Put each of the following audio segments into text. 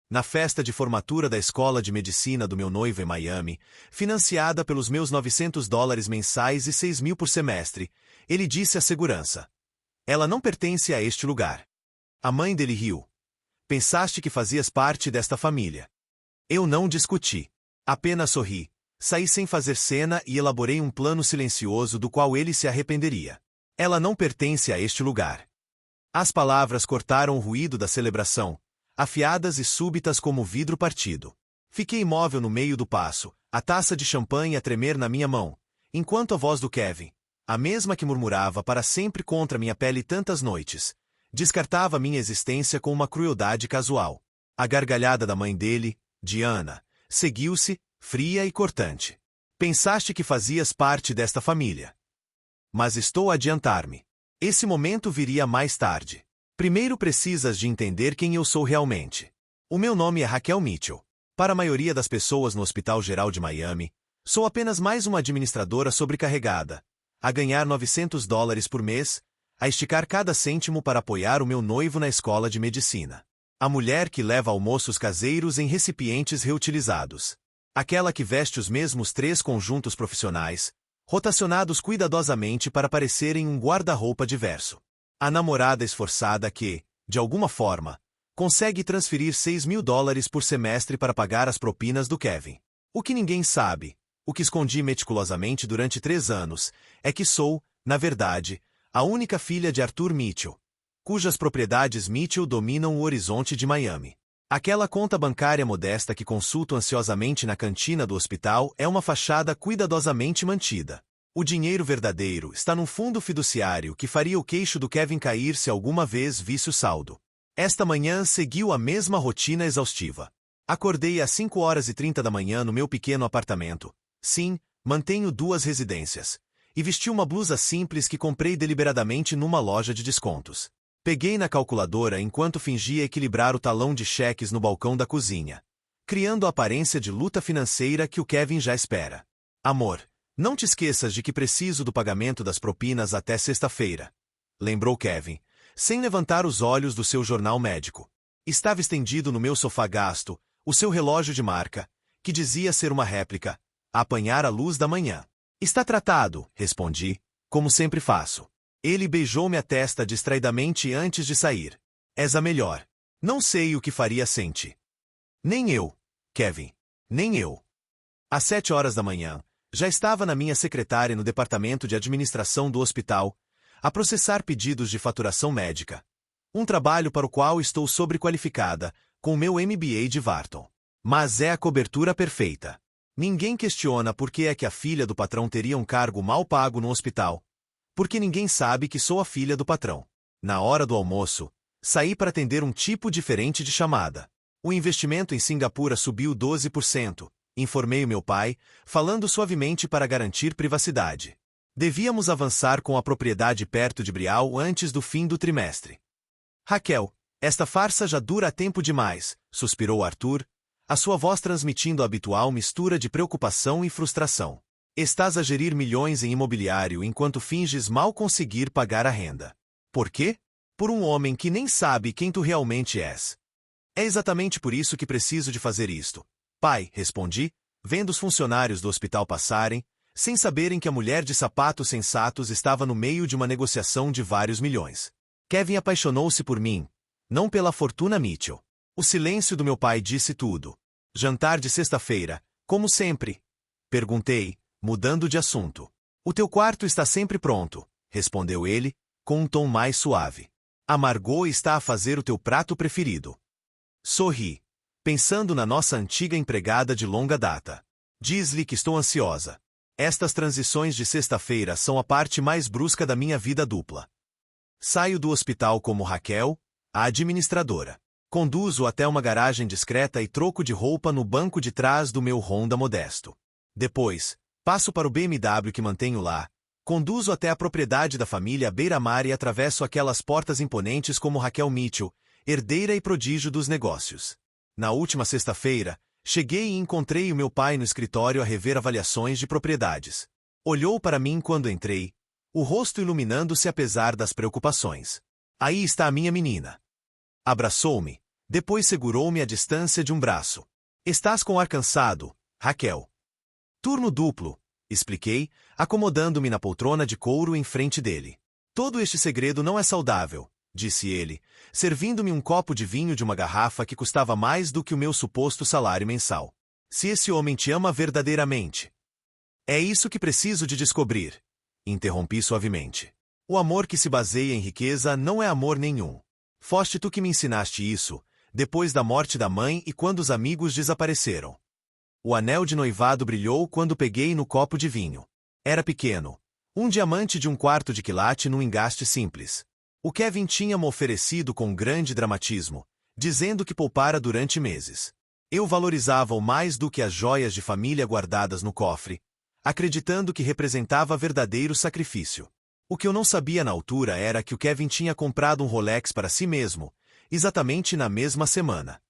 Na festa de formatura da escola de medicina do meu noivo em Miami, financiada pelos meus $900 mensais e 6.000 por semestre, ele disse à segurança: "Ela não pertence a este lugar." A mãe dele riu. "Pensaste que fazias parte desta família." Eu não discuti. Apenas sorri. Saí sem fazer cena e elaborei um plano silencioso do qual ele se arrependeria. "Ela não pertence a este lugar." As palavras cortaram o ruído da celebração, afiadas e súbitas como vidro partido. Fiquei imóvel no meio do passo, a taça de champanhe a tremer na minha mão, enquanto a voz do Kevin, a mesma que murmurava para sempre contra minha pele tantas noites, descartava minha existência com uma crueldade casual. A gargalhada da mãe dele, Diana, seguiu-se, fria e cortante. "Pensaste que fazias parte desta família. Mas estou a adiantar-me. Esse momento viria mais tarde. Primeiro precisas de entender quem eu sou realmente. O meu nome é Raquel Mitchell. Para a maioria das pessoas no Hospital Geral de Miami, sou apenas mais uma administradora sobrecarregada, a ganhar $900 por mês, a esticar cada cêntimo para apoiar o meu noivo na escola de medicina. A mulher que leva almoços caseiros em recipientes reutilizados. Aquela que veste os mesmos 3 conjuntos profissionais, rotacionados cuidadosamente para parecerem um guarda-roupa diverso. A namorada esforçada que, de alguma forma, consegue transferir $6.000 por semestre para pagar as propinas do Kevin. O que ninguém sabe, o que escondi meticulosamente durante 3 anos, é que sou, na verdade, a única filha de Arthur Mitchell, cujas propriedades Mitchell dominam o horizonte de Miami. Aquela conta bancária modesta que consulto ansiosamente na cantina do hospital é uma fachada cuidadosamente mantida. O dinheiro verdadeiro está num fundo fiduciário que faria o queixo do Kevin cair se alguma vez visse o saldo. Esta manhã seguiu a mesma rotina exaustiva. Acordei às 5h30 da manhã no meu pequeno apartamento. Sim, mantenho 2 residências. E vesti uma blusa simples que comprei deliberadamente numa loja de descontos. Peguei na calculadora enquanto fingia equilibrar o talão de cheques no balcão da cozinha, criando a aparência de luta financeira que o Kevin já espera. "Amor, não te esqueças de que preciso do pagamento das propinas até sexta-feira", lembrou Kevin, sem levantar os olhos do seu jornal médico. Estava estendido no meu sofá gasto, o seu relógio de marca, que dizia ser uma réplica, a apanhar a luz da manhã. "Está tratado", respondi, como sempre faço. Ele beijou-me a testa distraidamente antes de sair. "És a melhor. Não sei o que faria sem ti." "Nem eu, Kevin. Nem eu." Às 7h da manhã, já estava na minha secretária no departamento de administração do hospital, a processar pedidos de faturação médica. Um trabalho para o qual estou sobrequalificada, com o meu MBA de Wharton. Mas é a cobertura perfeita. Ninguém questiona por que é que a filha do patrão teria um cargo mal pago no hospital. Porque ninguém sabe que sou a filha do patrão. Na hora do almoço, saí para atender um tipo diferente de chamada. O investimento em Singapura subiu 12%, informei o meu pai, falando suavemente para garantir privacidade. Devíamos avançar com a propriedade perto de Brial antes do fim do trimestre. "Raquel, esta farsa já dura tempo demais", suspirou Arthur, a sua voz transmitindo a habitual mistura de preocupação e frustração. "Estás a gerir milhões em imobiliário enquanto finges mal conseguir pagar a renda. Por quê? Por um homem que nem sabe quem tu realmente és." "É exatamente por isso que preciso de fazer isto, pai", respondi, vendo os funcionários do hospital passarem, sem saberem que a mulher de sapatos sensatos estava no meio de uma negociação de vários milhões. Kevin apaixonou-se por mim, não pela fortuna Mitchell. O silêncio do meu pai disse tudo. "Jantar de sexta-feira, como sempre?" perguntei, mudando de assunto. "O teu quarto está sempre pronto", respondeu ele, com um tom mais suave. "A Margot está a fazer o teu prato preferido." Sorri, pensando na nossa antiga empregada de longa data. "Diz-lhe que estou ansiosa. Estas transições de sexta-feira são a parte mais brusca da minha vida dupla. Saio do hospital como Raquel, a administradora. Conduzo até uma garagem discreta e troco de roupa no banco de trás do meu Honda modesto. Depois, passo para o BMW que mantenho lá, conduzo até a propriedade da família à beira-mar e atravesso aquelas portas imponentes como Raquel Mitchell, herdeira e prodígio dos negócios. Na última sexta-feira, cheguei e encontrei o meu pai no escritório a rever avaliações de propriedades. Olhou para mim quando entrei, o rosto iluminando-se apesar das preocupações. "Aí está a minha menina." Abraçou-me, Depois segurou-me à distância de um braço. Estás com ar cansado, Raquel. Turno duplo, expliquei, acomodando-me na poltrona de couro em frente dele. Todo este segredo não é saudável, disse ele, servindo-me um copo de vinho de uma garrafa que custava mais do que o meu suposto salário mensal. Se esse homem te ama verdadeiramente. É isso que preciso de descobrir, interrompi suavemente. O amor que se baseia em riqueza não é amor nenhum. Foste tu que me ensinaste isso, depois da morte da mãe e quando os amigos desapareceram. O anel de noivado brilhou quando peguei no copo de vinho. Era pequeno. Um diamante de 1/4 de quilate num engaste simples. O Kevin tinha-me oferecido com grande dramatismo, dizendo que poupara durante meses. Eu valorizava-o mais do que as joias de família guardadas no cofre, acreditando que representava verdadeiro sacrifício. O que eu não sabia na altura era que o Kevin tinha comprado um Rolex para si mesmo, exatamente na mesma semana.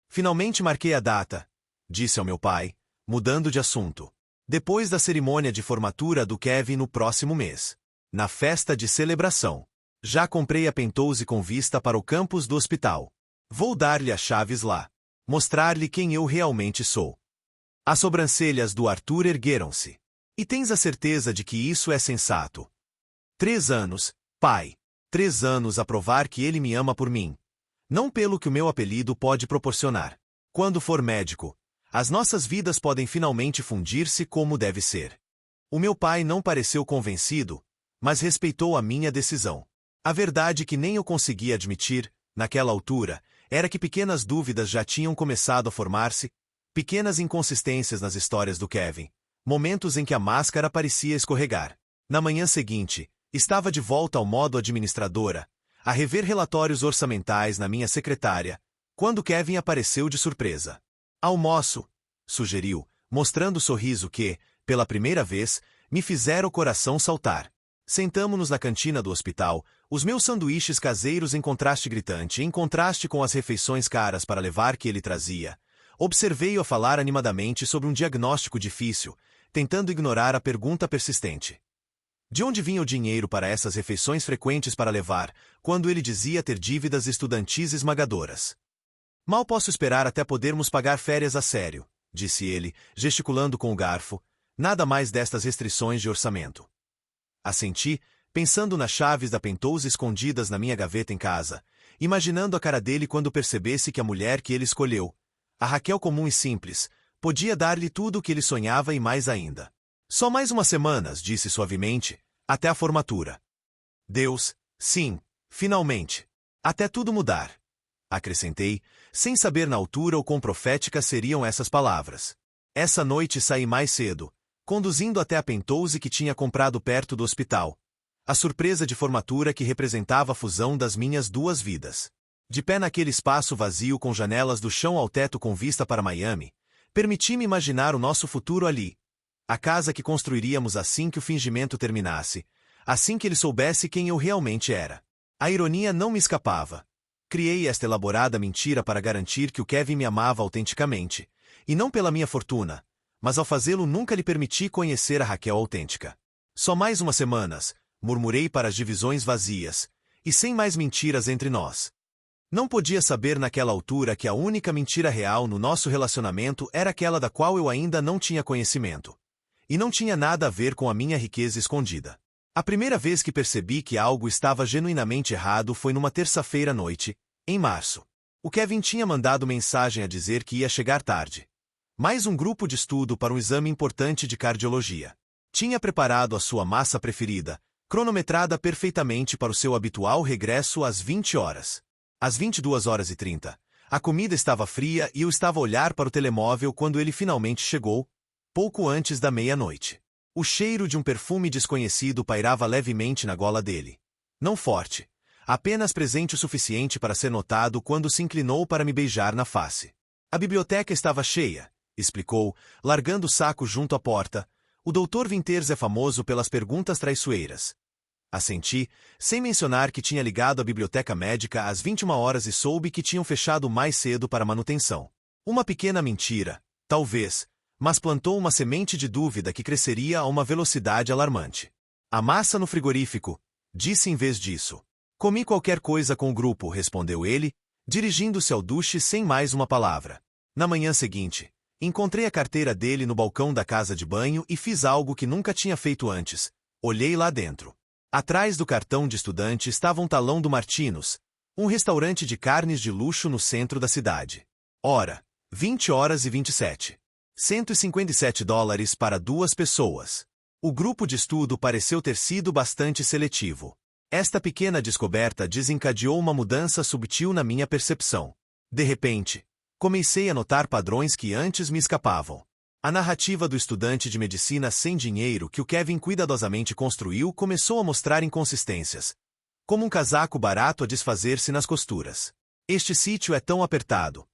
Finalmente marquei a data, disse ao meu pai, mudando de assunto. Depois da cerimônia de formatura do Kevin no próximo mês. Na festa de celebração. Já comprei a Penthouse com vista para o campus do hospital. Vou dar-lhe as chaves lá. Mostrar-lhe quem eu realmente sou. As sobrancelhas do Arthur ergueram-se. E tens a certeza de que isso é sensato? 3 anos, pai. 3 anos a provar que ele me ama por mim. Não pelo que o meu apelido pode proporcionar. Quando for médico, as nossas vidas podem finalmente fundir-se como deve ser. O meu pai não pareceu convencido, mas respeitou a minha decisão. A verdade que nem eu conseguia admitir, naquela altura, era que pequenas dúvidas já tinham começado a formar-se, pequenas inconsistências nas histórias do Kevin, momentos em que a máscara parecia escorregar. Na manhã seguinte, estava de volta ao modo administradora, a rever relatórios orçamentais na minha secretária, quando Kevin apareceu de surpresa. Almoço, sugeriu, mostrando o sorriso que, pela primeira vez, me fizera o coração saltar. Sentamo-nos na cantina do hospital, os meus sanduíches caseiros em contraste gritante, em contraste com as refeições caras para levar que ele trazia. Observei-o a falar animadamente sobre um diagnóstico difícil, tentando ignorar a pergunta persistente. De onde vinha o dinheiro para essas refeições frequentes para levar, quando ele dizia ter dívidas estudantis esmagadoras? Mal posso esperar até podermos pagar férias a sério, disse ele, gesticulando com o garfo, nada mais destas restrições de orçamento. Assenti, pensando nas chaves da Penthouse escondidas na minha gaveta em casa, imaginando a cara dele quando percebesse que a mulher que ele escolheu, a Raquel comum e simples, podia dar-lhe tudo o que ele sonhava e mais ainda. Só mais umas semanas, disse suavemente, até a formatura. Deus, sim, finalmente. Até tudo mudar. Acrescentei, sem saber na altura o quão proféticas seriam essas palavras. Essa noite saí mais cedo, conduzindo até a Penthouse que tinha comprado perto do hospital. A surpresa de formatura que representava a fusão das minhas duas vidas. De pé naquele espaço vazio com janelas do chão ao teto com vista para Miami, permiti-me imaginar o nosso futuro ali. A casa que construiríamos assim que o fingimento terminasse, assim que ele soubesse quem eu realmente era. A ironia não me escapava. Criei esta elaborada mentira para garantir que o Kevin me amava autenticamente, e não pela minha fortuna, mas ao fazê-lo nunca lhe permiti conhecer a Raquel autêntica. Só mais umas semanas, murmurei para as divisões vazias, e sem mais mentiras entre nós. Não podia saber naquela altura que a única mentira real no nosso relacionamento era aquela da qual eu ainda não tinha conhecimento. E não tinha nada a ver com a minha riqueza escondida. A primeira vez que percebi que algo estava genuinamente errado foi numa terça-feira à noite, em março. O Kevin tinha mandado mensagem a dizer que ia chegar tarde. Mais um grupo de estudo para um exame importante de cardiologia. Tinha preparado a sua massa preferida, cronometrada perfeitamente para o seu habitual regresso às 20 horas. Às 22h30, a comida estava fria e eu estava a olhar para o telemóvel quando ele finalmente chegou, pouco antes da meia-noite. O cheiro de um perfume desconhecido pairava levemente na gola dele. Não forte, apenas presente o suficiente para ser notado quando se inclinou para me beijar na face. A biblioteca estava cheia, explicou, largando o saco junto à porta. O Dr. Winters é famoso pelas perguntas traiçoeiras. Assenti, sem mencionar que tinha ligado à biblioteca médica às 21 horas e soube que tinham fechado mais cedo para manutenção. Uma pequena mentira, talvez, mas plantou uma semente de dúvida que cresceria a uma velocidade alarmante. A massa no frigorífico, disse em vez disso. Comi qualquer coisa com o grupo, respondeu ele, dirigindo-se ao duche sem mais uma palavra. Na manhã seguinte, encontrei a carteira dele no balcão da casa de banho e fiz algo que nunca tinha feito antes. Olhei lá dentro. Atrás do cartão de estudante estava um talão do Martinos, um restaurante de carnes de luxo no centro da cidade. Hora, 20h27. $157 para 2 pessoas. O grupo de estudo pareceu ter sido bastante seletivo. Esta pequena descoberta desencadeou uma mudança subtil na minha percepção. De repente, comecei a notar padrões que antes me escapavam. A narrativa do estudante de medicina sem dinheiro que o Kevin cuidadosamente construiu começou a mostrar inconsistências, como um casaco barato a desfazer-se nas costuras. Este sítio é tão apertado.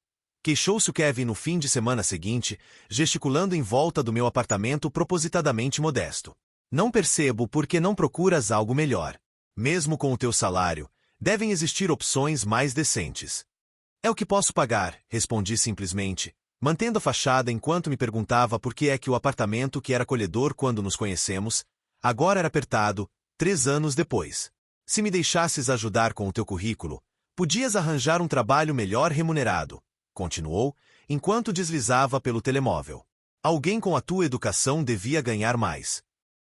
Queixou-se o Kevin no fim de semana seguinte, gesticulando em volta do meu apartamento propositadamente modesto. Não percebo por que não procuras algo melhor. Mesmo com o teu salário, devem existir opções mais decentes. É o que posso pagar, respondi simplesmente, mantendo a fachada enquanto me perguntava por que é que o apartamento que era acolhedor quando nos conhecemos, agora era apertado, 3 anos depois. Se me deixasses ajudar com o teu currículo, podias arranjar um trabalho melhor remunerado, continuou, enquanto deslizava pelo telemóvel. Alguém com a tua educação devia ganhar mais.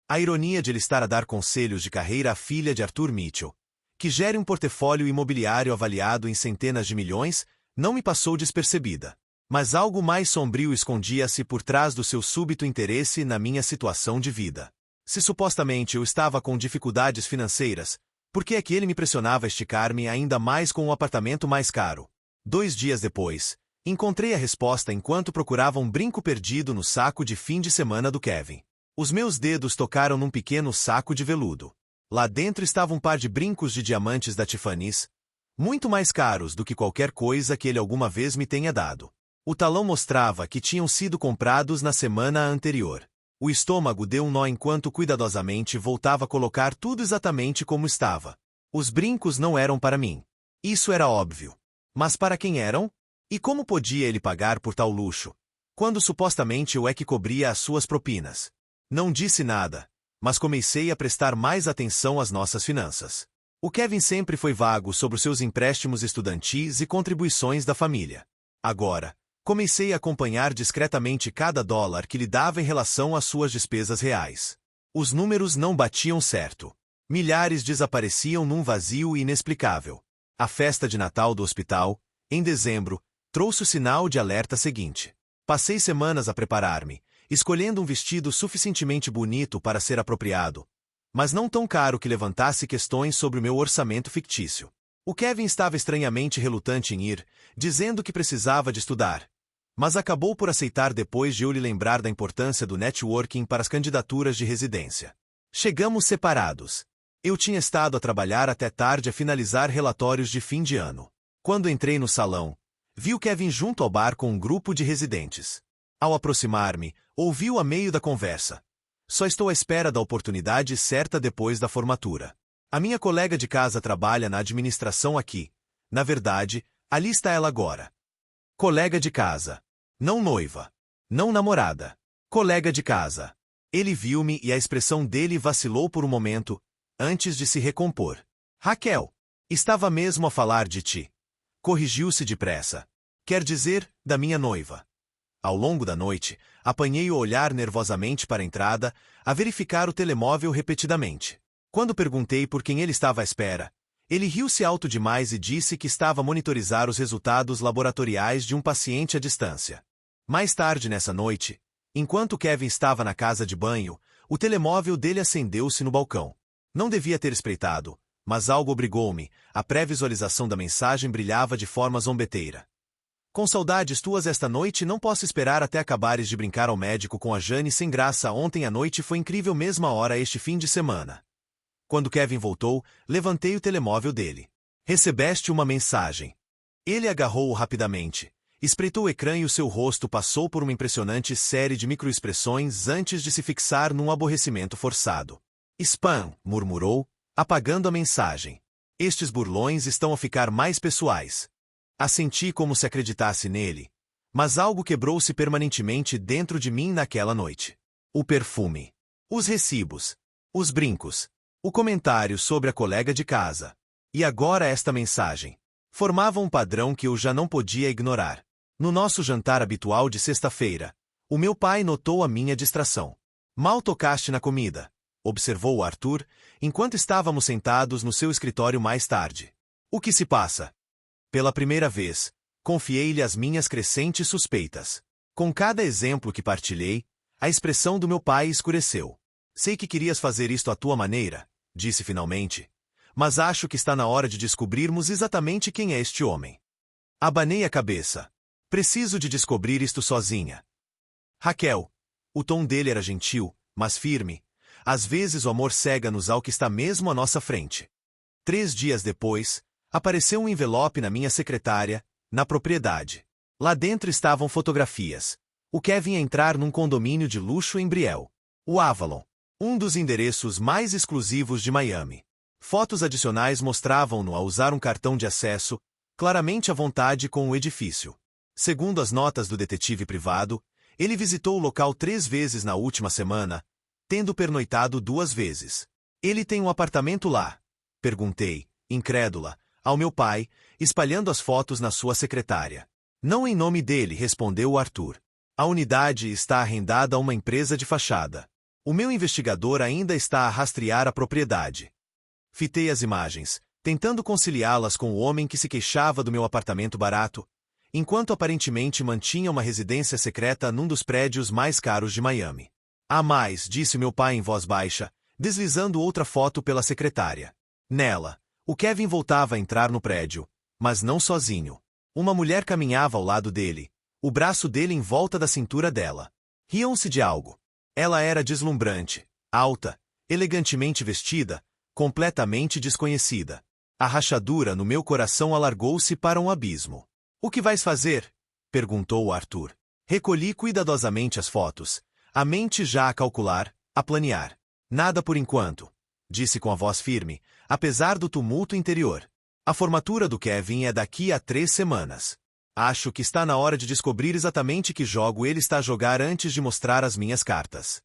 A ironia de ele estar a dar conselhos de carreira à filha de Arthur Mitchell, que gere um portfólio imobiliário avaliado em centenas de milhões, não me passou despercebida. Mas algo mais sombrio escondia-se por trás do seu súbito interesse na minha situação de vida. Se supostamente eu estava com dificuldades financeiras, por que é que ele me pressionava a esticar-me ainda mais com um apartamento mais caro? 2 dias depois, encontrei a resposta enquanto procurava um brinco perdido no saco de fim de semana do Kevin. Os meus dedos tocaram num pequeno saco de veludo. Lá dentro estava um par de brincos de diamantes da Tiffany's, muito mais caros do que qualquer coisa que ele alguma vez me tenha dado. O talão mostrava que tinham sido comprados na semana anterior. O estômago deu um nó enquanto cuidadosamente voltava a colocar tudo exatamente como estava. Os brincos não eram para mim. Isso era óbvio. Mas para quem eram? E como podia ele pagar por tal luxo, quando supostamente eu é que cobria as suas propinas? Não disse nada, mas comecei a prestar mais atenção às nossas finanças. O Kevin sempre foi vago sobre os seus empréstimos estudantis e contribuições da família. Agora, comecei a acompanhar discretamente cada dólar que lhe dava em relação às suas despesas reais. Os números não batiam certo. Milhares desapareciam num vazio inexplicável. A festa de Natal do hospital, em dezembro, trouxe o sinal de alerta seguinte. Passei semanas a preparar-me, escolhendo um vestido suficientemente bonito para ser apropriado, mas não tão caro que levantasse questões sobre o meu orçamento fictício. O Kevin estava estranhamente relutante em ir, dizendo que precisava de estudar, mas acabou por aceitar depois de eu lhe lembrar da importância do networking para as candidaturas de residência. Chegamos separados. Eu tinha estado a trabalhar até tarde a finalizar relatórios de fim de ano. Quando entrei no salão, vi o Kevin junto ao bar com um grupo de residentes. Ao aproximar-me, ouvi-o a meio da conversa. Só estou à espera da oportunidade certa depois da formatura. A minha colega de casa trabalha na administração aqui. Na verdade, ali está ela agora. Colega de casa. Não noiva. Não namorada. Colega de casa. Ele viu-me e a expressão dele vacilou por um momento, antes de se recompor. Raquel, estava mesmo a falar de ti. Corrigiu-se depressa. Quer dizer, da minha noiva. Ao longo da noite, apanhei o olhar nervosamente para a entrada, a verificar o telemóvel repetidamente. Quando perguntei por quem ele estava à espera, ele riu-se alto demais e disse que estava a monitorizar os resultados laboratoriais de um paciente à distância. Mais tarde nessa noite, enquanto Kevin estava na casa de banho, o telemóvel dele acendeu-se no balcão. Não devia ter espreitado, mas algo obrigou-me, a pré-visualização da mensagem brilhava de forma zombeteira. Com saudades tuas esta noite não posso esperar até acabares de brincar ao médico com a Jane sem graça ontem à noite foi incrível mesma hora este fim de semana. Quando Kevin voltou, levantei o telemóvel dele. Recebeste uma mensagem. Ele agarrou-o rapidamente, espreitou o ecrã e o seu rosto passou por uma impressionante série de microexpressões antes de se fixar num aborrecimento forçado. Spam, murmurou, apagando a mensagem. Estes burlões estão a ficar mais pessoais. Assenti como se acreditasse nele, mas algo quebrou-se permanentemente dentro de mim naquela noite. O perfume. Os recibos. Os brincos. O comentário sobre a colega de casa. E agora esta mensagem. Formavam um padrão que eu já não podia ignorar. No nosso jantar habitual de sexta-feira, o meu pai notou a minha distração. Mal tocaste na comida, observou o Arthur, enquanto estávamos sentados no seu escritório mais tarde. O que se passa? Pela primeira vez, confiei-lhe as minhas crescentes suspeitas. Com cada exemplo que partilhei, a expressão do meu pai escureceu. Sei que querias fazer isto à tua maneira, disse finalmente, mas acho que está na hora de descobrirmos exatamente quem é este homem. Abanei a cabeça. Preciso de descobrir isto sozinha. Raquel. O tom dele era gentil, mas firme. Às vezes o amor cega-nos ao que está mesmo à nossa frente. 3 dias depois, apareceu um envelope na minha secretária, na propriedade. Lá dentro estavam fotografias. O Kevin ia entrar num condomínio de luxo em Brielle. O Avalon. Um dos endereços mais exclusivos de Miami. Fotos adicionais mostravam-no a usar um cartão de acesso, claramente à vontade com o edifício. Segundo as notas do detetive privado, ele visitou o local 3 vezes na última semana, tendo pernoitado 2 vezes. Ele tem um apartamento lá? Perguntei, incrédula, ao meu pai, espalhando as fotos na sua secretária. Não em nome dele, respondeu o Arthur. A unidade está arrendada a uma empresa de fachada. O meu investigador ainda está a rastrear a propriedade. Fitei as imagens, tentando conciliá-las com o homem que se queixava do meu apartamento barato, enquanto aparentemente mantinha uma residência secreta num dos prédios mais caros de Miami. Há mais, disse meu pai em voz baixa, deslizando outra foto pela secretária. Nela, o Kevin voltava a entrar no prédio, mas não sozinho. Uma mulher caminhava ao lado dele, o braço dele em volta da cintura dela. Riam-se de algo. Ela era deslumbrante, alta, elegantemente vestida, completamente desconhecida. A rachadura no meu coração alargou-se para um abismo. O que vais fazer? Perguntou Arthur. Recolhi cuidadosamente as fotos, a mente já a calcular, a planear. Nada por enquanto, disse com a voz firme, apesar do tumulto interior. A formatura do Kevin é daqui a 3 semanas. Acho que está na hora de descobrir exatamente que jogo ele está a jogar antes de mostrar as minhas cartas.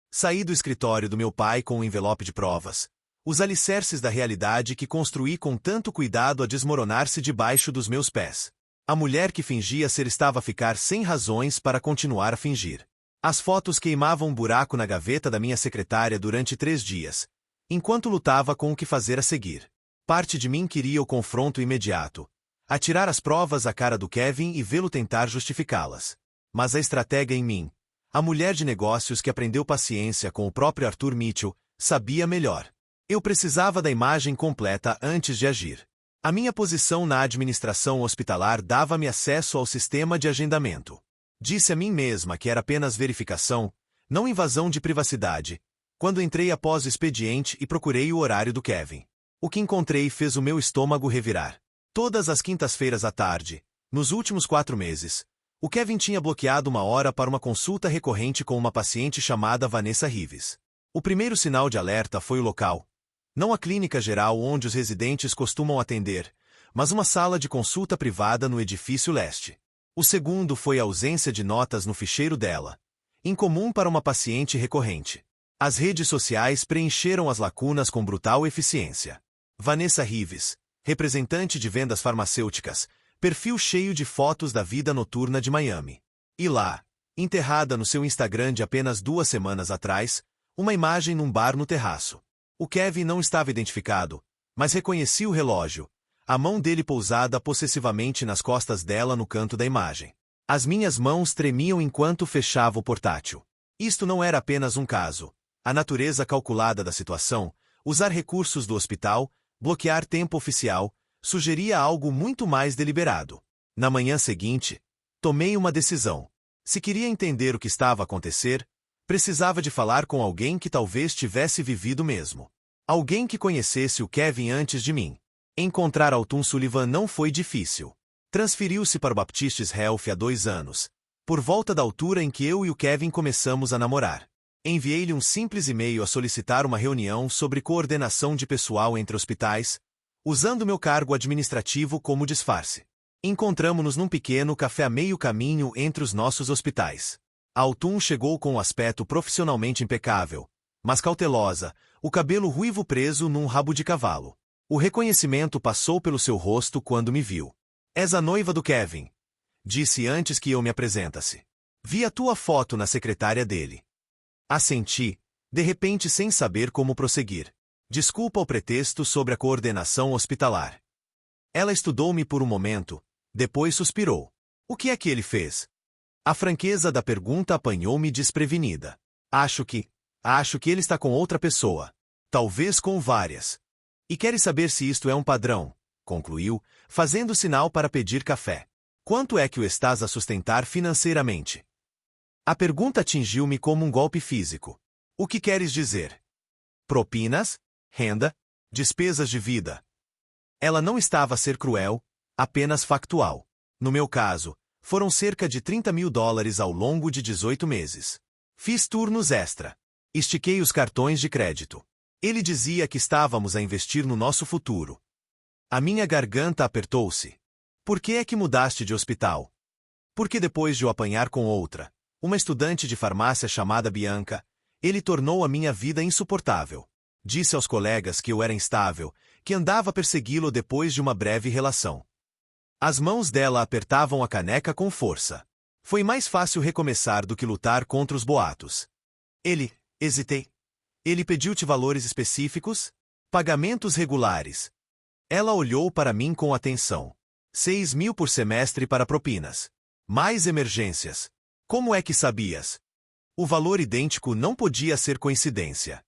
Saí do escritório do meu pai com um envelope de provas. Os alicerces da realidade que construí com tanto cuidado a desmoronar-se debaixo dos meus pés. A mulher que fingia ser estava a ficar sem razões para continuar a fingir. As fotos queimavam um buraco na gaveta da minha secretária durante 3 dias, enquanto lutava com o que fazer a seguir. Parte de mim queria o confronto imediato. Atirar as provas à cara do Kevin e vê-lo tentar justificá-las. Mas a estratega em mim, a mulher de negócios que aprendeu paciência com o próprio Arthur Mitchell, sabia melhor. Eu precisava da imagem completa antes de agir. A minha posição na administração hospitalar dava-me acesso ao sistema de agendamento. Disse a mim mesma que era apenas verificação, não invasão de privacidade, quando entrei após o expediente e procurei o horário do Kevin. O que encontrei fez o meu estômago revirar. Todas as quintas-feiras à tarde, nos últimos 4 meses, o Kevin tinha bloqueado uma hora para uma consulta recorrente com uma paciente chamada Vanessa Rives. O primeiro sinal de alerta foi o local. Não a clínica geral onde os residentes costumam atender, mas uma sala de consulta privada no edifício leste. O segundo foi a ausência de notas no ficheiro dela, incomum para uma paciente recorrente. As redes sociais preencheram as lacunas com brutal eficiência. Vanessa Rives, representante de vendas farmacêuticas, perfil cheio de fotos da vida noturna de Miami. E lá, enterrada no seu Instagram de apenas 2 semanas atrás, uma imagem num bar no terraço. O Kevin não estava identificado, mas reconheci o relógio, a mão dele pousada possessivamente nas costas dela no canto da imagem. As minhas mãos tremiam enquanto fechava o portátil. Isto não era apenas um caso. A natureza calculada da situação, usar recursos do hospital, bloquear tempo oficial, sugeria algo muito mais deliberado. Na manhã seguinte, tomei uma decisão. Se queria entender o que estava a acontecer, precisava de falar com alguém que talvez tivesse vivido mesmo. Alguém que conhecesse o Kevin antes de mim. Encontrar Alton Sullivan não foi difícil. Transferiu-se para o Baptist Health há 2 anos, por volta da altura em que eu e o Kevin começamos a namorar. Enviei-lhe um simples e-mail a solicitar uma reunião sobre coordenação de pessoal entre hospitais, usando meu cargo administrativo como disfarce. Encontramo-nos num pequeno café a meio caminho entre os nossos hospitais. Alton chegou com um aspecto profissionalmente impecável, mas cautelosa, o cabelo ruivo preso num rabo de cavalo. O reconhecimento passou pelo seu rosto quando me viu. És a noiva do Kevin, disse antes que eu me apresentasse. Vi a tua foto na secretária dele. Assenti, de repente sem saber como prosseguir. Desculpa o pretexto sobre a coordenação hospitalar. Ela estudou-me por um momento, depois suspirou. O que é que ele fez? A franqueza da pergunta apanhou-me desprevenida. Acho que ele está com outra pessoa. Talvez com várias. E queres saber se isto é um padrão, concluiu, fazendo sinal para pedir café. Quanto é que o estás a sustentar financeiramente? A pergunta atingiu-me como um golpe físico. O que queres dizer? Propinas? Renda? Despesas de vida? Ela não estava a ser cruel, apenas factual. No meu caso, foram cerca de $30.000 ao longo de 18 meses. Fiz turnos extra. Estiquei os cartões de crédito. Ele dizia que estávamos a investir no nosso futuro. A minha garganta apertou-se. Por que é que mudaste de hospital? Porque depois de o apanhar com outra, uma estudante de farmácia chamada Bianca, ele tornou a minha vida insuportável. Disse aos colegas que eu era instável, que andava a persegui-lo depois de uma breve relação. As mãos dela apertavam a caneca com força. Foi mais fácil recomeçar do que lutar contra os boatos. Hesitei. Ele pediu-te valores específicos? Pagamentos regulares. Ela olhou para mim com atenção. 6.000 por semestre para propinas. Mais emergências. Como é que sabias? O valor idêntico não podia ser coincidência.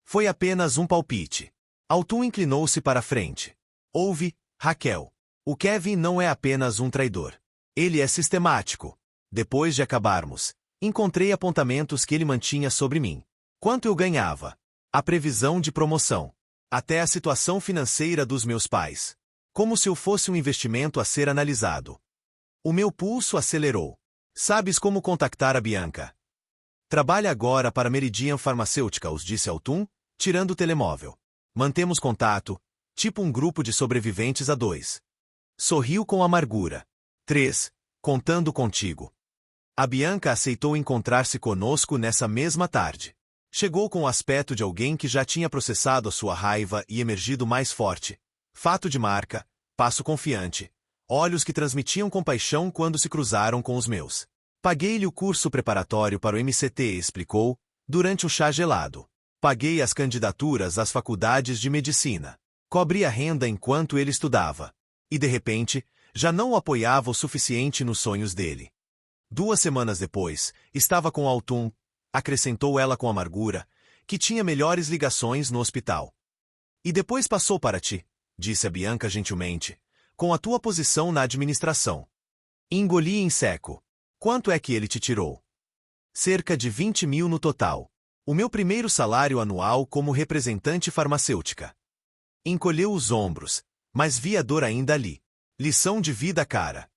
Foi apenas um palpite. Altum inclinou-se para a frente. Ouve, Raquel. O Kevin não é apenas um traidor. Ele é sistemático. Depois de acabarmos, encontrei apontamentos que ele mantinha sobre mim. Quanto eu ganhava? A previsão de promoção. Até a situação financeira dos meus pais. Como se eu fosse um investimento a ser analisado. O meu pulso acelerou. Sabes como contactar a Bianca? Trabalha agora para Meridian Pharmaceuticals, disse Altum, tirando o telemóvel. Mantemos contato, tipo um grupo de sobreviventes a dois. Sorriu com amargura. 3. Contando contigo. A Bianca aceitou encontrar-se conosco nessa mesma tarde. Chegou com o aspecto de alguém que já tinha processado a sua raiva e emergido mais forte. Fato de marca, passo confiante, olhos que transmitiam compaixão quando se cruzaram com os meus. Paguei-lhe o curso preparatório para o MCT, explicou, durante um chá gelado. Paguei as candidaturas às faculdades de medicina. Cobri a renda enquanto ele estudava. E de repente, já não o apoiava o suficiente nos sonhos dele. 2 semanas depois, estava com Altum, acrescentou ela com amargura, que tinha melhores ligações no hospital. E depois passou para ti, disse a Bianca gentilmente, com a tua posição na administração. Engoli em seco. Quanto é que ele te tirou? Cerca de 20.000 no total. O meu primeiro salário anual como representante farmacêutica. Encolheu os ombros, mas vi a dor ainda ali. Lição de vida cara.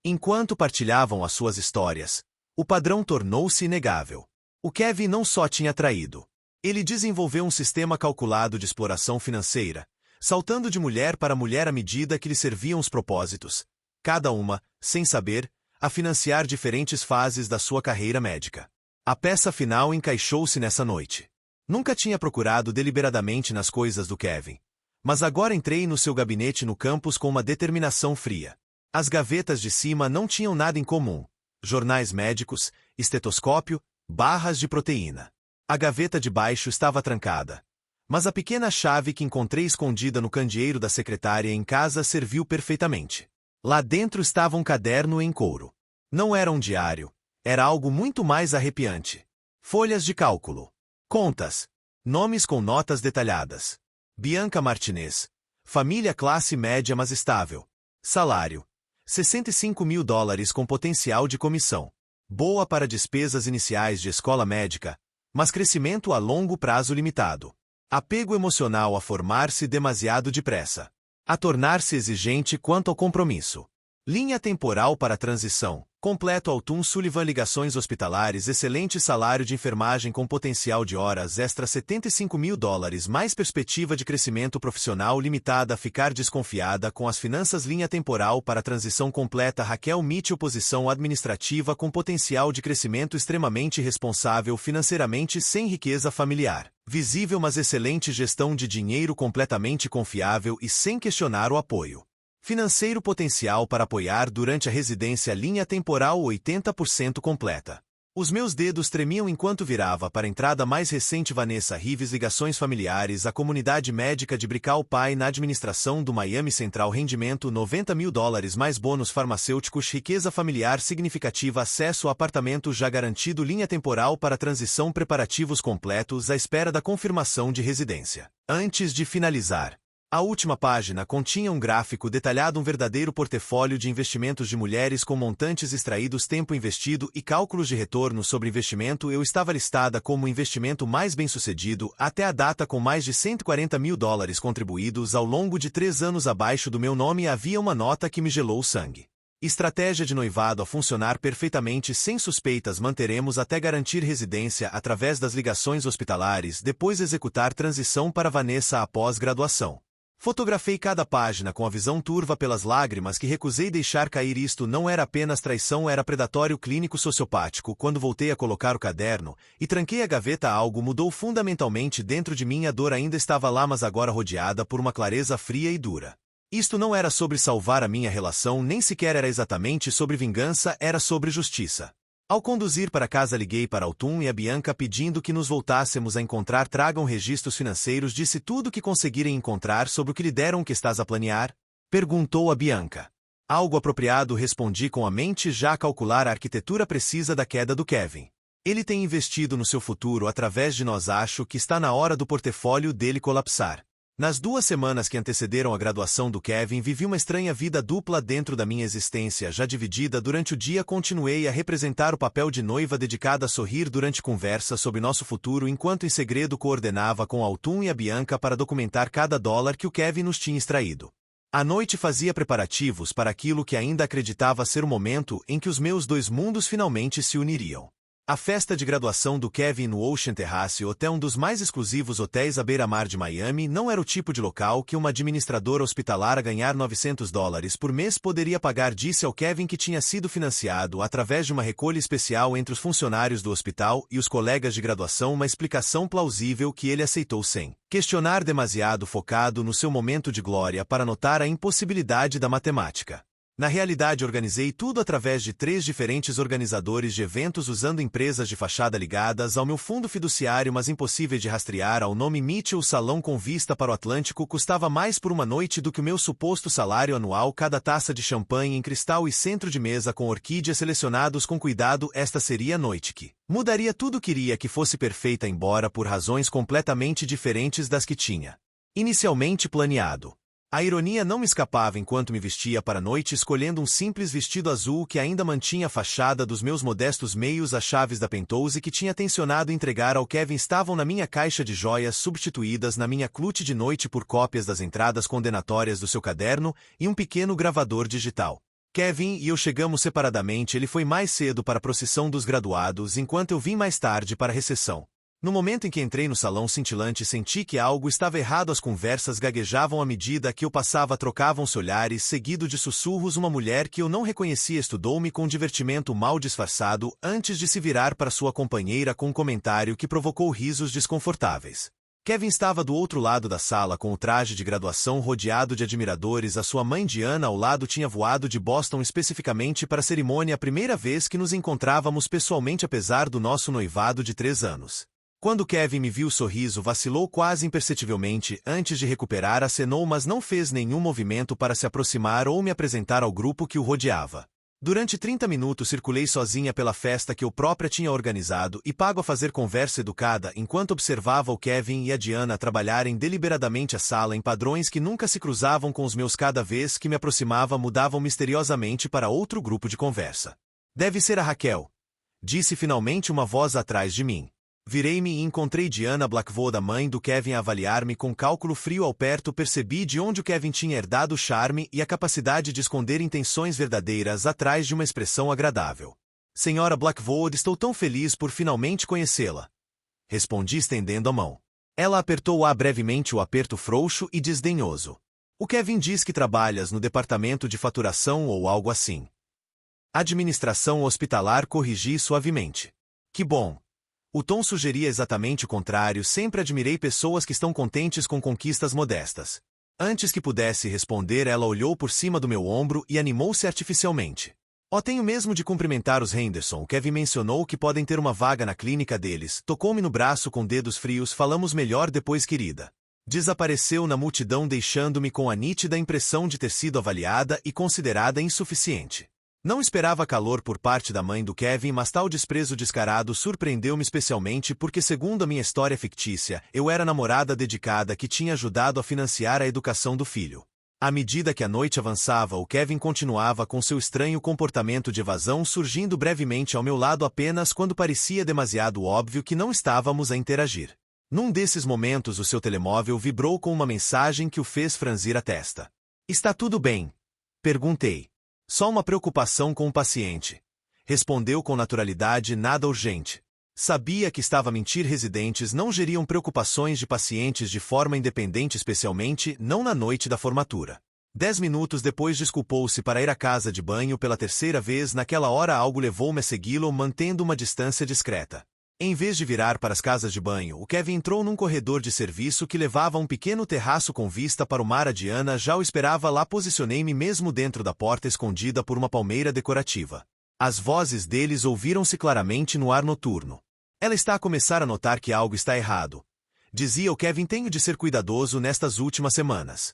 Enquanto partilhavam as suas histórias, o padrão tornou-se inegável. O Kevin não só tinha traído. Ele desenvolveu um sistema calculado de exploração financeira, saltando de mulher para mulher à medida que lhe serviam os propósitos, cada uma, sem saber, a financiar diferentes fases da sua carreira médica. A peça final encaixou-se nessa noite. Nunca tinha procurado deliberadamente nas coisas do Kevin. Mas agora entrei no seu gabinete no campus com uma determinação fria. As gavetas de cima não tinham nada em comum. Jornais médicos, estetoscópio, barras de proteína. A gaveta de baixo estava trancada. Mas a pequena chave que encontrei escondida no candeeiro da secretária em casa serviu perfeitamente. Lá dentro estava um caderno em couro. Não era um diário, era algo muito mais arrepiante. Folhas de cálculo. Contas. Nomes com notas detalhadas. Bianca Martinez. Família classe média mas estável. Salário. $65.000 com potencial de comissão. Boa para despesas iniciais de escola médica, mas crescimento a longo prazo limitado. Apego emocional a formar-se demasiado depressa. A tornar-se exigente quanto ao compromisso. Linha temporal para transição. Completo Altum Sullivan ligações hospitalares excelente salário de enfermagem com potencial de horas extra $75.000 mais perspectiva de crescimento profissional limitada a ficar desconfiada com as finanças linha temporal para transição completa Raquel Mitchell posição administrativa com potencial de crescimento extremamente responsável financeiramente sem riqueza familiar. Visível mas excelente gestão de dinheiro completamente confiável e sem questionar o apoio financeiro potencial para apoiar durante a residência linha temporal 80% completa. Os meus dedos tremiam enquanto virava para a entrada mais recente Vanessa Rives ligações familiares à comunidade médica de Brickell Pai na administração do Miami Central rendimento $90 mil mais bônus farmacêuticos riqueza familiar significativa acesso a apartamento já garantido linha temporal para transição preparativos completos à espera da confirmação de residência. Antes de finalizar, a última página continha um gráfico detalhado um verdadeiro portfólio de investimentos de mulheres com montantes extraídos tempo investido e cálculos de retorno sobre investimento eu estava listada como o investimento mais bem-sucedido até a data com mais de $140 mil contribuídos ao longo de 3 anos abaixo do meu nome havia uma nota que me gelou o sangue. Estratégia de noivado a funcionar perfeitamente sem suspeitas manteremos até garantir residência através das ligações hospitalares depois executar transição para Vanessa após graduação. Fotografei cada página com a visão turva pelas lágrimas que recusei deixar cair isto não era apenas traição era predatório clínico sociopático quando voltei a colocar o caderno e tranquei a gaveta algo mudou fundamentalmente dentro de mim a dor ainda estava lá mas agora rodeada por uma clareza fria e dura. Isto não era sobre salvar a minha relação nem sequer era exatamente sobre vingança era sobre justiça. Ao conduzir para casa liguei para Altum e a Bianca pedindo que nos voltássemos a encontrar tragam registros financeiros disse tudo o que conseguirem encontrar sobre o que lhe deram o que estás a planear? Perguntou a Bianca. Algo apropriado respondi com a mente já a calcular a arquitetura precisa da queda do Kevin. Ele tem investido no seu futuro através de nós acho que está na hora do portfólio dele colapsar. Nas 2 semanas que antecederam a graduação do Kevin vivi uma estranha vida dupla dentro da minha existência já dividida durante o dia continuei a representar o papel de noiva dedicada a sorrir durante conversa sobre nosso futuro enquanto em segredo coordenava com Altum e a Bianca para documentar cada dólar que o Kevin nos tinha extraído. À noite fazia preparativos para aquilo que ainda acreditava ser o momento em que os meus 2 mundos finalmente se uniriam. A festa de graduação do Kevin no Ocean Terrace Hotel um dos mais exclusivos hotéis à beira-mar de Miami não era o tipo de local que uma administradora hospitalar a ganhar $900 por mês poderia pagar disse ao Kevin que tinha sido financiado através de uma recolha especial entre os funcionários do hospital e os colegas de graduação uma explicação plausível que ele aceitou sem questionar demasiado focado no seu momento de glória para notar a impossibilidade da matemática. Na realidade organizei tudo através de 3 diferentes organizadores de eventos usando empresas de fachada ligadas ao meu fundo fiduciário mas impossíveis de rastrear ao nome Mitchell o salão com vista para o Atlântico custava mais por uma noite do que o meu suposto salário anual cada taça de champanhe em cristal e centro de mesa com orquídeas selecionados com cuidado esta seria a noite que mudaria tudo queria que fosse perfeita embora por razões completamente diferentes das que tinha inicialmente planeado. A ironia não me escapava enquanto me vestia para a noite escolhendo um simples vestido azul que ainda mantinha a fachada dos meus modestos meios as chaves da Penthouse que tinha tencionado entregar ao Kevin estavam na minha caixa de joias substituídas na minha clute de noite por cópias das entradas condenatórias do seu caderno e um pequeno gravador digital. Kevin e eu chegamos separadamente ele foi mais cedo para a procissão dos graduados enquanto eu vim mais tarde para a recepção. No momento em que entrei no salão cintilante senti que algo estava errado as conversas gaguejavam à medida que eu passava trocavam-se olhares seguido de sussurros uma mulher que eu não reconhecia estudou-me com divertimento mal disfarçado antes de se virar para sua companheira com um comentário que provocou risos desconfortáveis. Kevin estava do outro lado da sala com o traje de graduação rodeado de admiradores a sua mãe Diana ao lado tinha voado de Boston especificamente para a cerimônia a primeira vez que nos encontrávamos pessoalmente apesar do nosso noivado de 3 anos. Quando Kevin me viu o sorriso vacilou quase imperceptivelmente antes de recuperar acenou mas não fez nenhum movimento para se aproximar ou me apresentar ao grupo que o rodeava. Durante 30 minutos circulei sozinha pela festa que eu própria tinha organizado e pago a fazer conversa educada enquanto observava o Kevin e a Diana trabalharem deliberadamente a sala em padrões que nunca se cruzavam com os meus cada vez que me aproximava mudavam misteriosamente para outro grupo de conversa. Deve ser a Raquel, disse finalmente uma voz atrás de mim. Virei-me e encontrei Diana Blackwood, a mãe do Kevin, a avaliar-me com cálculo frio ao perto. Percebi de onde o Kevin tinha herdado o charme e a capacidade de esconder intenções verdadeiras atrás de uma expressão agradável. Senhora Blackwood, estou tão feliz por finalmente conhecê-la. Respondi estendendo a mão. Ela apertou-a brevemente o aperto frouxo e desdenhoso. O Kevin diz que trabalhas no departamento de faturação ou algo assim. Administração hospitalar, corrigi suavemente. Que bom. O tom sugeria exatamente o contrário. Sempre admirei pessoas que estão contentes com conquistas modestas. Antes que pudesse responder, ela olhou por cima do meu ombro e animou-se artificialmente. Tenho mesmo de cumprimentar os Henderson. Kevin mencionou que podem ter uma vaga na clínica deles. Tocou-me no braço com dedos frios. Falamos melhor depois, querida. Desapareceu na multidão, deixando-me com a nítida impressão de ter sido avaliada e considerada insuficiente. Não esperava calor por parte da mãe do Kevin, mas tal desprezo descarado surpreendeu-me especialmente porque, segundo a minha história fictícia, eu era a namorada dedicada que tinha ajudado a financiar a educação do filho. À medida que a noite avançava, o Kevin continuava com seu estranho comportamento de evasão, surgindo brevemente ao meu lado apenas quando parecia demasiado óbvio que não estávamos a interagir. Num desses momentos, o seu telemóvel vibrou com uma mensagem que o fez franzir a testa. "Está tudo bem?" perguntei. "Só uma preocupação com o paciente." Respondeu com naturalidade, nada urgente. Sabia que estava a mentir. Residentes não geriam preocupações de pacientes de forma independente, especialmente não na noite da formatura. 10 minutos depois desculpou-se para ir à casa de banho pela terceira vez. Naquela hora algo levou-me a segui-lo, mantendo uma distância discreta. Em vez de virar para as casas de banho, o Kevin entrou num corredor de serviço que levava a um pequeno terraço com vista para o mar. A Diana já o esperava lá. Posicionei-me mesmo dentro da porta, escondida por uma palmeira decorativa. As vozes deles ouviram-se claramente no ar noturno. "Ela está a começar a notar que algo está errado", dizia o Kevin. "Tenho de ser cuidadoso nestas últimas semanas."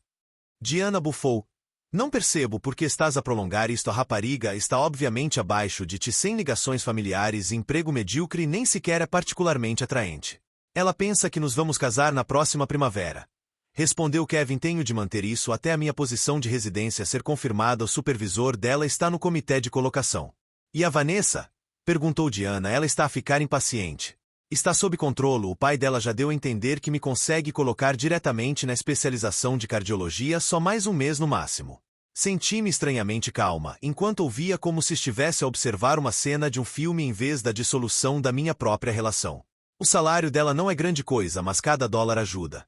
Diana bufou. "Não percebo por que estás a prolongar isto. A rapariga está obviamente abaixo de ti, sem ligações familiares, emprego medíocre e nem sequer é particularmente atraente. Ela pensa que nos vamos casar na próxima primavera", respondeu Kevin. "Tenho de manter isso até a minha posição de residência ser confirmada. O supervisor dela está no comitê de colocação." "E a Vanessa?" perguntou Diana. "Ela está a ficar impaciente." "Está sob controlo. O pai dela já deu a entender que me consegue colocar diretamente na especialização de cardiologia, só mais um mês no máximo." Senti-me estranhamente calma, enquanto ouvia, como se estivesse a observar uma cena de um filme em vez da dissolução da minha própria relação. "O salário dela não é grande coisa, mas cada dólar ajuda."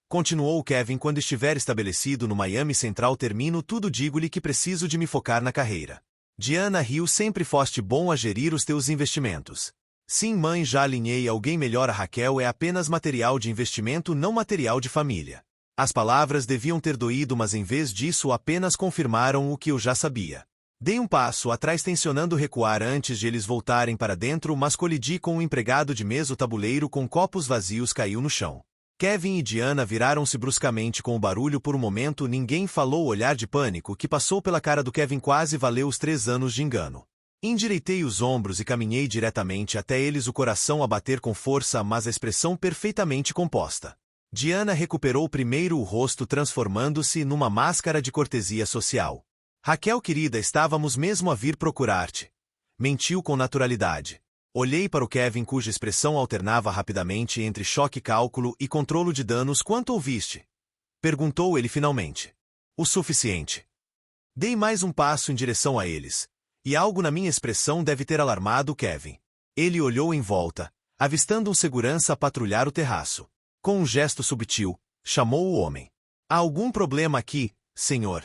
Continuou Kevin. "Quando estiver estabelecido no Miami Central, termino tudo, digo-lhe que preciso de me focar na carreira." Diana riu. "Sempre foste bom a gerir os teus investimentos." "Sim, mãe, já alinhei alguém melhor. A Raquel é apenas material de investimento, não material de família." As palavras deviam ter doído, mas em vez disso apenas confirmaram o que eu já sabia. Dei um passo atrás, tencionando recuar antes de eles voltarem para dentro, mas colidi com um empregado de mesa. O tabuleiro com copos vazios caiu no chão. Kevin e Diana viraram-se bruscamente com o barulho. Por um momento ninguém falou. O olhar de pânico que passou pela cara do Kevin quase valeu os 3 anos de engano. Endireitei os ombros e caminhei diretamente até eles, o coração a bater com força, mas a expressão perfeitamente composta. Diana recuperou primeiro o rosto, transformando-se numa máscara de cortesia social. "Raquel, querida, estávamos mesmo a vir procurar-te." Mentiu com naturalidade. Olhei para o Kevin, cuja expressão alternava rapidamente entre choque, cálculo e controlo de danos. "Quanto ouviste?" perguntou ele finalmente. "O suficiente." Dei mais um passo em direção a eles. E algo na minha expressão deve ter alarmado Kevin. Ele olhou em volta, avistando um segurança a patrulhar o terraço. Com um gesto subtil, chamou o homem. "Há algum problema aqui, senhor?"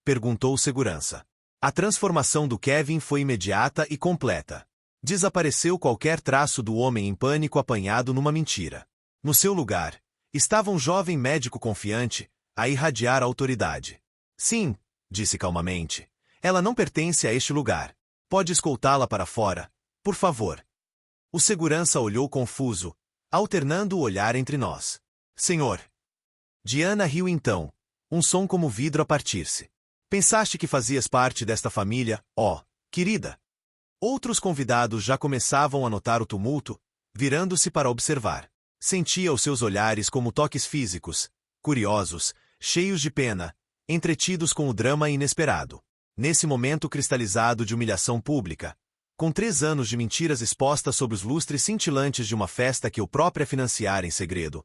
perguntou o segurança. A transformação do Kevin foi imediata e completa. Desapareceu qualquer traço do homem em pânico, apanhado numa mentira. No seu lugar, estava um jovem médico confiante, a irradiar a autoridade. "Sim", disse calmamente. "Ela não pertence a este lugar. Pode escoltá-la para fora, por favor." O segurança olhou confuso, alternando o olhar entre nós. "Senhor." Diana riu então, um som como vidro a partir-se. "Pensaste que fazias parte desta família, ó, querida?" Outros convidados já começavam a notar o tumulto, virando-se para observar. Sentia os seus olhares como toques físicos, curiosos, cheios de pena, entretidos com o drama inesperado. Nesse momento cristalizado de humilhação pública, com 3 anos de mentiras expostas sob os lustres cintilantes de uma festa que eu própria financiara em segredo,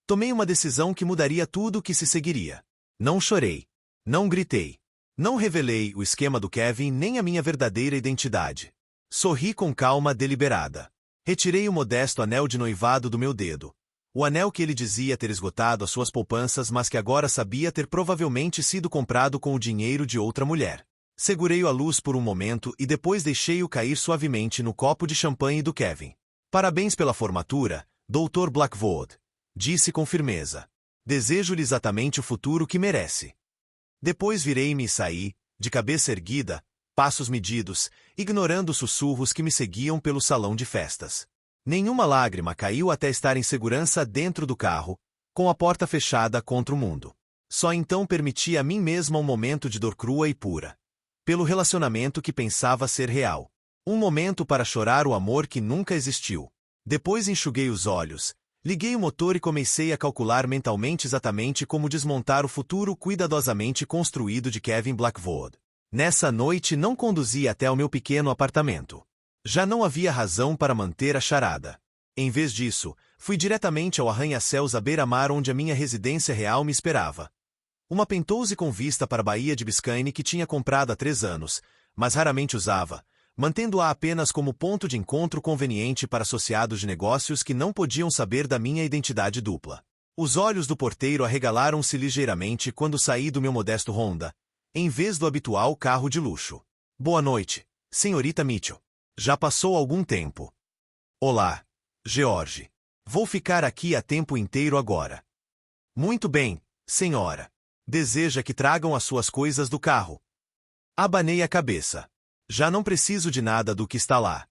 tomei uma decisão que mudaria tudo o que se seguiria. Não chorei. Não gritei. Não revelei o esquema do Kevin nem a minha verdadeira identidade. Sorri com calma deliberada. Retirei o modesto anel de noivado do meu dedo. O anel que ele dizia ter esgotado as suas poupanças, mas que agora sabia ter provavelmente sido comprado com o dinheiro de outra mulher. Segurei-o à luz por um momento e depois deixei-o cair suavemente no copo de champanhe do Kevin. Parabéns pela formatura, Dr. Blackwood, disse com firmeza. Desejo-lhe exatamente o futuro que merece. Depois virei-me e saí, de cabeça erguida, passos medidos, ignorando os sussurros que me seguiam pelo salão de festas. Nenhuma lágrima caiu até estar em segurança dentro do carro, com a porta fechada contra o mundo. Só então permiti a mim mesma um momento de dor crua e pura. Pelo relacionamento que pensava ser real. Um momento para chorar o amor que nunca existiu. Depois enxuguei os olhos, liguei o motor e comecei a calcular mentalmente exatamente como desmontar o futuro cuidadosamente construído de Kevin Blackwood. Nessa noite não conduzi até ao meu pequeno apartamento. Já não havia razão para manter a charada. Em vez disso, fui diretamente ao arranha-céus à beira-mar onde a minha residência real me esperava. Uma penthouse com vista para a Baía de Biscayne que tinha comprado há 3 anos, mas raramente usava, mantendo-a apenas como ponto de encontro conveniente para associados de negócios que não podiam saber da minha identidade dupla. Os olhos do porteiro arregalaram-se ligeiramente quando saí do meu modesto Honda, em vez do habitual carro de luxo. Boa noite, senhorita Mitchell. Já passou algum tempo. Olá, George. Vou ficar aqui a tempo inteiro agora. Muito bem, senhora. Deseja que tragam as suas coisas do carro? Abanei a cabeça. Já não preciso de nada do que está lá.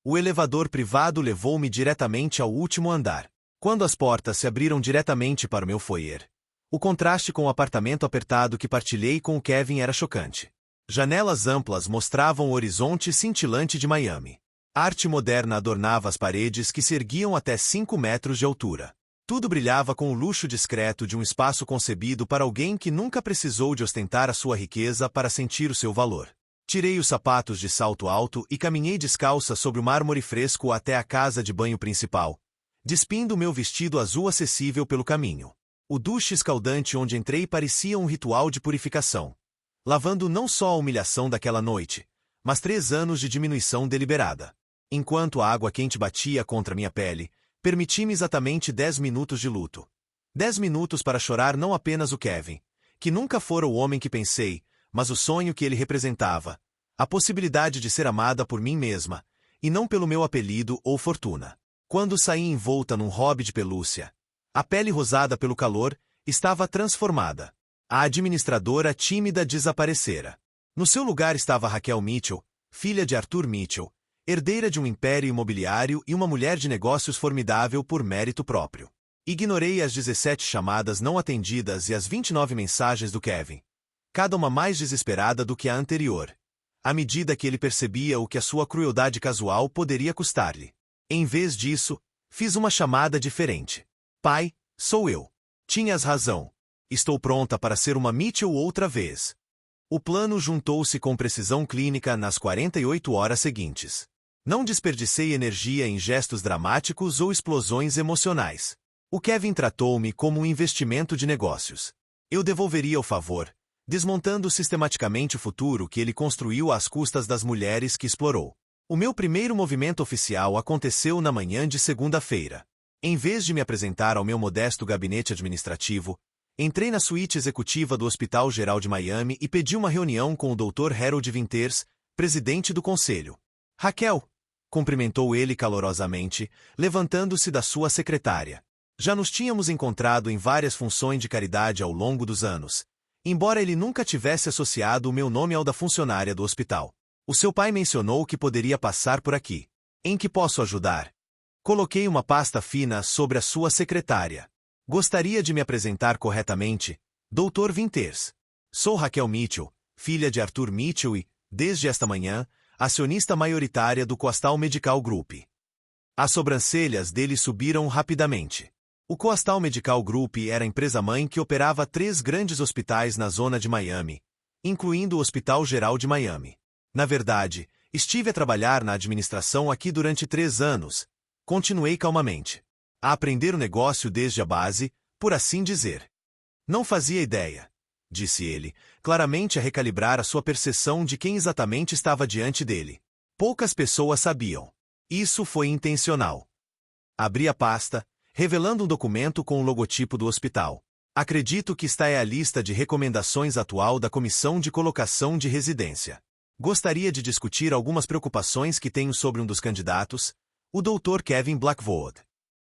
O elevador privado levou-me diretamente ao último andar. Quando as portas se abriram diretamente para o meu foyer, o contraste com o apartamento apertado que partilhei com o Kevin era chocante. Janelas amplas mostravam o horizonte cintilante de Miami. Arte moderna adornava as paredes que se erguiam até 5 metros de altura. Tudo brilhava com o luxo discreto de um espaço concebido para alguém que nunca precisou de ostentar a sua riqueza para sentir o seu valor. Tirei os sapatos de salto alto e caminhei descalça sobre o mármore fresco até a casa de banho principal, despindo meu vestido azul acessível pelo caminho. O duche escaldante onde entrei parecia um ritual de purificação, lavando não só a humilhação daquela noite, mas 3 anos de diminuição deliberada. Enquanto a água quente batia contra minha pele, permiti-me exatamente 10 minutos de luto. 10 minutos para chorar não apenas o Kevin, que nunca fora o homem que pensei, mas o sonho que ele representava, a possibilidade de ser amada por mim mesma, e não pelo meu apelido ou fortuna. Quando saí envolta num hobby de pelúcia, a pele rosada pelo calor estava transformada. A administradora tímida desaparecera. No seu lugar estava Raquel Mitchell, filha de Arthur Mitchell, herdeira de um império imobiliário e uma mulher de negócios formidável por mérito próprio. Ignorei as 17 chamadas não atendidas e as 29 mensagens do Kevin, cada uma mais desesperada do que a anterior, à medida que ele percebia o que a sua crueldade casual poderia custar-lhe. Em vez disso, fiz uma chamada diferente. Pai, sou eu. Tinhas razão. Estou pronta para ser uma Mitchell outra vez. O plano juntou-se com precisão clínica nas 48 horas seguintes. Não desperdicei energia em gestos dramáticos ou explosões emocionais. O Kevin tratou-me como um investimento de negócios. Eu devolveria o favor, desmontando sistematicamente o futuro que ele construiu às custas das mulheres que explorou. O meu primeiro movimento oficial aconteceu na manhã de segunda-feira. Em vez de me apresentar ao meu modesto gabinete administrativo, entrei na suíte executiva do Hospital Geral de Miami e pedi uma reunião com o Dr. Harold Winters, presidente do conselho. Raquel, cumprimentou ele calorosamente, levantando-se da sua secretária. Já nos tínhamos encontrado em várias funções de caridade ao longo dos anos, embora ele nunca tivesse associado o meu nome ao da funcionária do hospital. O seu pai mencionou que poderia passar por aqui. Em que posso ajudar? Coloquei uma pasta fina sobre a sua secretária. Gostaria de me apresentar corretamente, Dr. Winters. Sou Raquel Mitchell, filha de Arthur Mitchell e, desde esta manhã, acionista maioritária do Coastal Medical Group. As sobrancelhas dele subiram rapidamente. O Coastal Medical Group era a empresa-mãe que operava 3 grandes hospitais na zona de Miami, incluindo o Hospital Geral de Miami. Na verdade, estive a trabalhar na administração aqui durante 3 anos. Continuei calmamente. A aprender o negócio desde a base, por assim dizer. Não fazia ideia, disse ele, claramente a recalibrar a sua percepção de quem exatamente estava diante dele. Poucas pessoas sabiam. Isso foi intencional. Abri a pasta, revelando um documento com o logotipo do hospital. Acredito que esta é a lista de recomendações atual da Comissão de Colocação de Residência. Gostaria de discutir algumas preocupações que tenho sobre um dos candidatos, O Dr. Kevin Blackwood.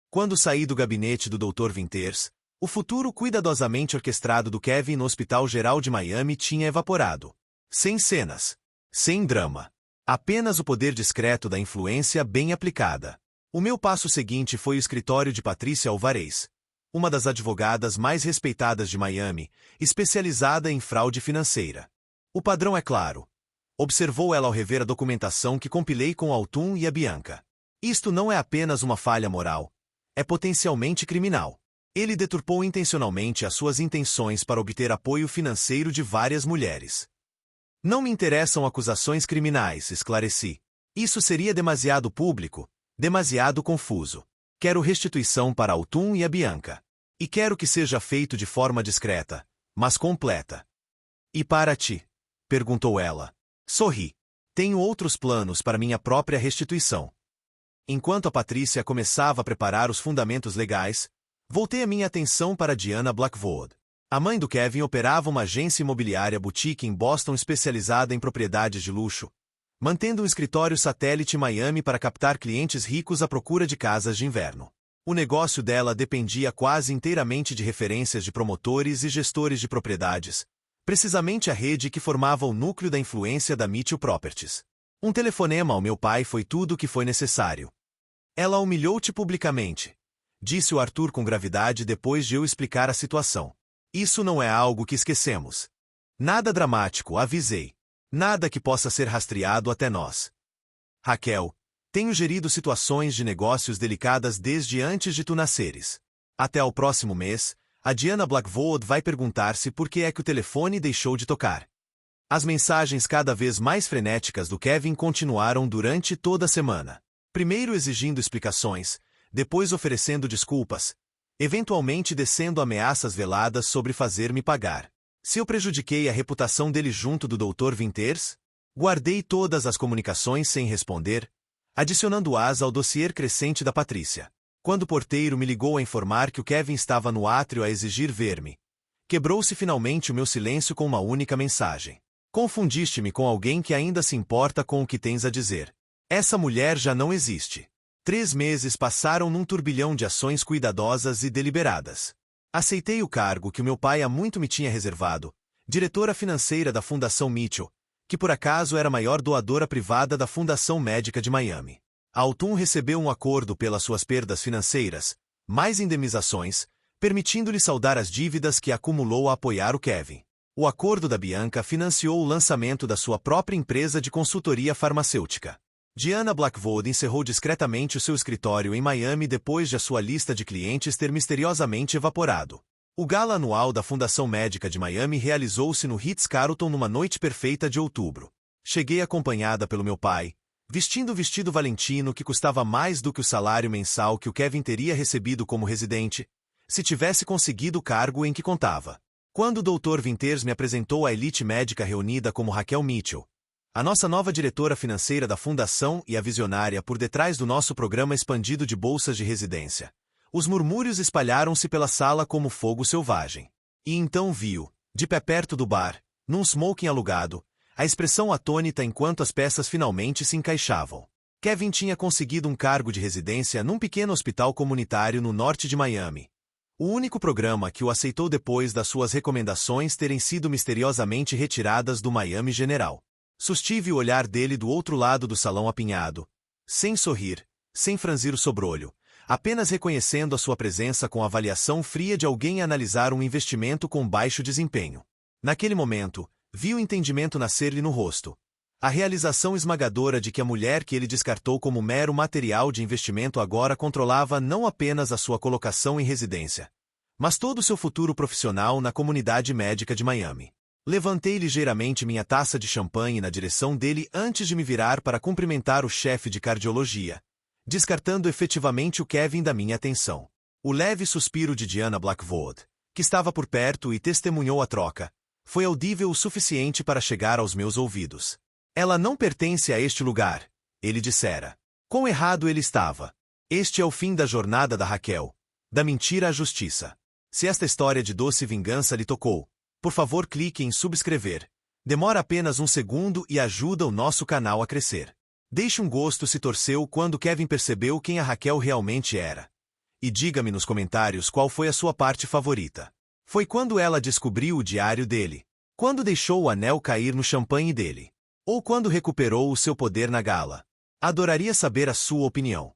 Quando saí do gabinete do Dr. Winters, o futuro cuidadosamente orquestrado do Kevin no Hospital Geral de Miami tinha evaporado. Sem cenas. Sem drama. Apenas o poder discreto da influência bem aplicada. O meu passo seguinte foi o escritório de Patrícia Alvarez, uma das advogadas mais respeitadas de Miami, especializada em fraude financeira. O padrão é claro. Observou ela ao rever a documentação que compilei com o Altum e a Bianca. Isto não é apenas uma falha moral. É potencialmente criminal. Ele deturpou intencionalmente as suas intenções para obter apoio financeiro de várias mulheres. Não me interessam acusações criminais, esclareci. Isso seria demasiado público, demasiado confuso. Quero restituição para Altum e a Bianca. E quero que seja feito de forma discreta, mas completa. E para ti? Perguntou ela. Sorri. Tenho outros planos para minha própria restituição. Enquanto a Patrícia começava a preparar os fundamentos legais, voltei a minha atenção para Diana Blackwood. A mãe do Kevin operava uma agência imobiliária boutique em Boston especializada em propriedades de luxo, mantendo um escritório satélite em Miami para captar clientes ricos à procura de casas de inverno. O negócio dela dependia quase inteiramente de referências de promotores e gestores de propriedades, precisamente a rede que formava o núcleo da influência da Mitchell Properties. Um telefonema ao meu pai foi tudo o que foi necessário. Ela humilhou-te publicamente, disse o Arthur com gravidade depois de eu explicar a situação. Isso não é algo que esquecemos. Nada dramático, avisei. Nada que possa ser rastreado até nós. Raquel, tenho gerido situações de negócios delicadas desde antes de tu nasceres. Até ao próximo mês, a Diana Blackwood vai perguntar-se por que é que o telefone deixou de tocar. As mensagens cada vez mais frenéticas do Kevin continuaram durante toda a semana. Primeiro exigindo explicações, depois oferecendo desculpas, eventualmente descendo ameaças veladas sobre fazer-me pagar. Se eu prejudiquei a reputação dele junto do Dr. Winters, guardei todas as comunicações sem responder, adicionando-as ao dossiê crescente da Patrícia. Quando o porteiro me ligou a informar que o Kevin estava no átrio a exigir ver-me, quebrou-se finalmente o meu silêncio com uma única mensagem. Confundiste-me com alguém que ainda se importa com o que tens a dizer. Essa mulher já não existe. 3 meses passaram num turbilhão de ações cuidadosas e deliberadas. Aceitei o cargo que o meu pai há muito me tinha reservado, diretora financeira da Fundação Mitchell, que por acaso era a maior doadora privada da Fundação Médica de Miami. A Altum recebeu um acordo pelas suas perdas financeiras, mais indemnizações, permitindo-lhe saldar as dívidas que acumulou a apoiar o Kevin. O acordo da Bianca financiou o lançamento da sua própria empresa de consultoria farmacêutica. Diana Blackwood encerrou discretamente o seu escritório em Miami depois de a sua lista de clientes ter misteriosamente evaporado. O gala anual da Fundação Médica de Miami realizou-se no Ritz-Carlton numa noite perfeita de outubro. Cheguei acompanhada pelo meu pai, vestindo o vestido valentino que custava mais do que o salário mensal que o Kevin teria recebido como residente, se tivesse conseguido o cargo em que contava. Quando o Dr. Winters me apresentou a elite médica reunida como Raquel Mitchell, a nossa nova diretora financeira da Fundação e a visionária por detrás do nosso programa expandido de bolsas de residência, os murmúrios espalharam-se pela sala como fogo selvagem. E então viu, de pé perto do bar, num smoking alugado, a expressão atônita enquanto as peças finalmente se encaixavam. Kevin tinha conseguido um cargo de residência num pequeno hospital comunitário no norte de Miami. O único programa que o aceitou depois das suas recomendações terem sido misteriosamente retiradas do Miami General. Sustive o olhar dele do outro lado do salão apinhado, sem sorrir, sem franzir o sobrolho, apenas reconhecendo a sua presença com a avaliação fria de alguém a analisar um investimento com baixo desempenho. Naquele momento, vi o entendimento nascer-lhe no rosto. A realização esmagadora de que a mulher que ele descartou como mero material de investimento agora controlava não apenas a sua colocação em residência, mas todo o seu futuro profissional na comunidade médica de Miami. Levantei ligeiramente minha taça de champanhe na direção dele antes de me virar para cumprimentar o chefe de cardiologia, descartando efetivamente o Kevin da minha atenção. O leve suspiro de Diana Blackwood, que estava por perto e testemunhou a troca, foi audível o suficiente para chegar aos meus ouvidos. Ela não pertence a este lugar, ele dissera. Quão errado ele estava. Este é o fim da jornada da Raquel, da mentira à justiça. Se esta história de doce vingança lhe tocou, por favor clique em subscrever. Demora apenas um segundo e ajuda o nosso canal a crescer. Deixe um gosto se torceu quando Kevin percebeu quem a Raquel realmente era. E diga-me nos comentários qual foi a sua parte favorita. Foi quando ela descobriu o diário dele? Quando deixou o anel cair no champanhe dele? Ou quando recuperou o seu poder na gala? Adoraria saber a sua opinião.